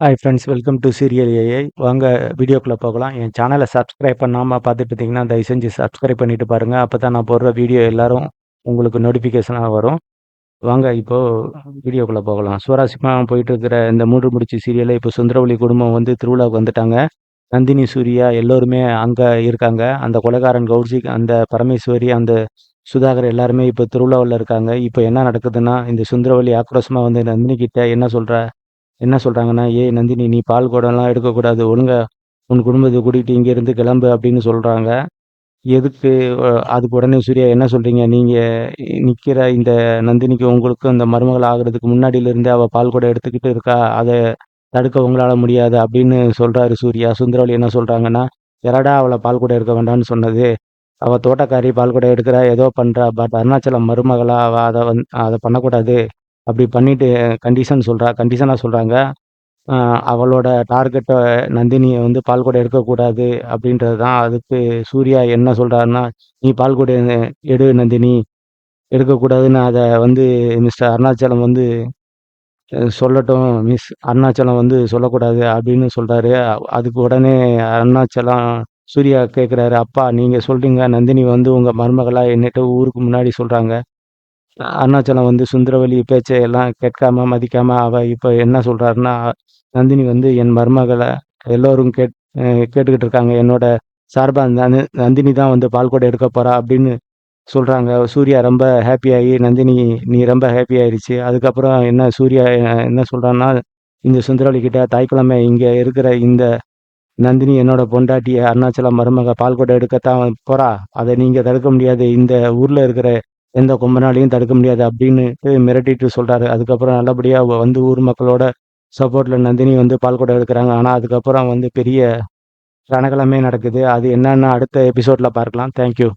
Hi friends welcome to serial AI. வாங்க வீடியோக்குள்ளே போகலாம். என் சேனலை சப்ஸ்கிரைப் பண்ணாமல் பார்த்துட்டு இருந்தீங்கன்னா தயவு செஞ்சு சப்ஸ்கிரைப் பண்ணிட்டு பாருங்கள். அப்போ தான் நான் போடுற வீடியோ எல்லாரும் உங்களுக்கு நோட்டிஃபிகேஷனாக வரும். வாங்க இப்போது வீடியோக்குள்ளே போகலாம். சுவாரஸ்யமாக போயிட்டு இருக்கிற இந்த மூன்று முடிச்சு சீரியலில் இப்போ சுந்தரவழி குடும்பம் வந்து திருவிழாவுக்கு வந்துட்டாங்க. நந்தினி, சூர்யா எல்லோருமே அங்கே இருக்காங்க. அந்த கொலைகாரன் கௌஷிக், அந்த பரமேஸ்வரி, அந்த சுதாகர் எல்லாருமே இப்போ திருவிழாவில் இருக்காங்க. இப்போ என்ன நடக்குதுன்னா, இந்த சுந்தரவழி ஆக்ரோஷமாக வந்து நந்தினி கிட்ட என்ன சொல்றாங்கன்னா, "ஏய் நந்தினி, நீ பால் குடம்லாம் எடுக்கக்கூடாது. ஒழுங்கா உன் குடும்பத்த கூட்டிட்டு இங்கேருந்து கிளம்பு" அப்படின்னு சொல்றாங்க. எதுக்கு? அதுக்கு உடனே சூர்யா என்ன சொல்றீங்க? நீங்க நிக்கிற இந்த நந்தினிக்கு உங்களுக்கும் இந்த மருமகள் ஆகுறதுக்கு முன்னாடியிலிருந்தே அவ பால் குடம் எடுத்துக்கிட்டு இருக்கா. அத தடுக்க உங்களால முடியாது அப்படின்னு சொல்றாரு சூர்யா. சுந்தரவழி என்ன சொல்றாங்கன்னா, "யாரடா அவள பால் குடம் எடுக்க வேண்டாம்னு சொன்னது? அவ தோட்டக்காரி பால் குடம் எடுக்கிறா, ஏதோ பண்றா. பட் அருணாச்சலம் மருமகளா அவ அத பண்ணக்கூடாது. அப்படி பண்ணிட்டு கண்டிஷனா சொல்றாங்க. அவளோட டார்கெட்ட நந்தினிய வந்து பால்குடம் எடுக்கக்கூடாது அப்படின்றது தான். அதுக்கு சூர்யா என்ன சொல்றாருன்னா, "நீ பால்குடம் எடு நந்தினி. எடுக்கக்கூடாதுன்னு அத வந்து மிஸ்டர் அருணாச்சலம் வந்து சொல்லட்டும். மிஸ் அருணாச்சலம் வந்து சொல்லக்கூடாது" அப்படின்னு சொல்றாரு. அதுக்கு உடனே அருணாச்சலம் சூர்யா கேட்குறாரு, "அப்பா நீங்க சொல்றீங்க நந்தினி வந்து உங்க மருமகளா என்னிட்ட ஊருக்கு முன்னாடி சொல்றாங்க. அருணாச்சலம் வந்து சுந்தரவல்லி பேச்ச எல்லாம் கேட்காம, மதிக்காம இப்ப என்ன சொல்றாருன்னா, நந்தினி வந்து என் மருமகள எல்லோரும் கேட்டுக்கிட்டு இருக்காங்க. என்னோட சார்பா நந்தினி தான் வந்து பால்குடம் எடுக்க போறா அப்படின்னு சொல்றாங்க." சூர்யா ரொம்ப ஹேப்பி நந்தினி நீ ரொம்ப ஹேப்பி ஆயிருச்சு. அதுக்கப்புறம் சூர்யா என்ன சொல்றான்னா, இந்த சுந்தரவல்லி கிட்ட, "தாய்க்கிழமை இங்க இருக்கிற இந்த நந்தினி என்னோட பொண்டாட்டி. அருணாச்சலம் மருமக பால்குடம் எடுக்கத்தான் போறா. அத நீங்க தடுக்க முடியாது. இந்த ஊர்ல இருக்கிற எந்த கொம்பனாலயும் தடுக்க முடியாது" அப்படின்னுட்டு மிரட்டிட்டு சொல்றாரு. அதுக்கப்புறம் நல்லபடியா வந்து ஊர் மக்களோட சப்போர்ட்ல நந்தினி வந்து பால்குடம் எடுக்குறாங்க. ஆனா அதுக்கப்புறம் வந்து பெரிய ரணகளமே நடக்குது. அது என்னன்னு அடுத்த எபிசோட்ல பார்க்கலாம். Thank you.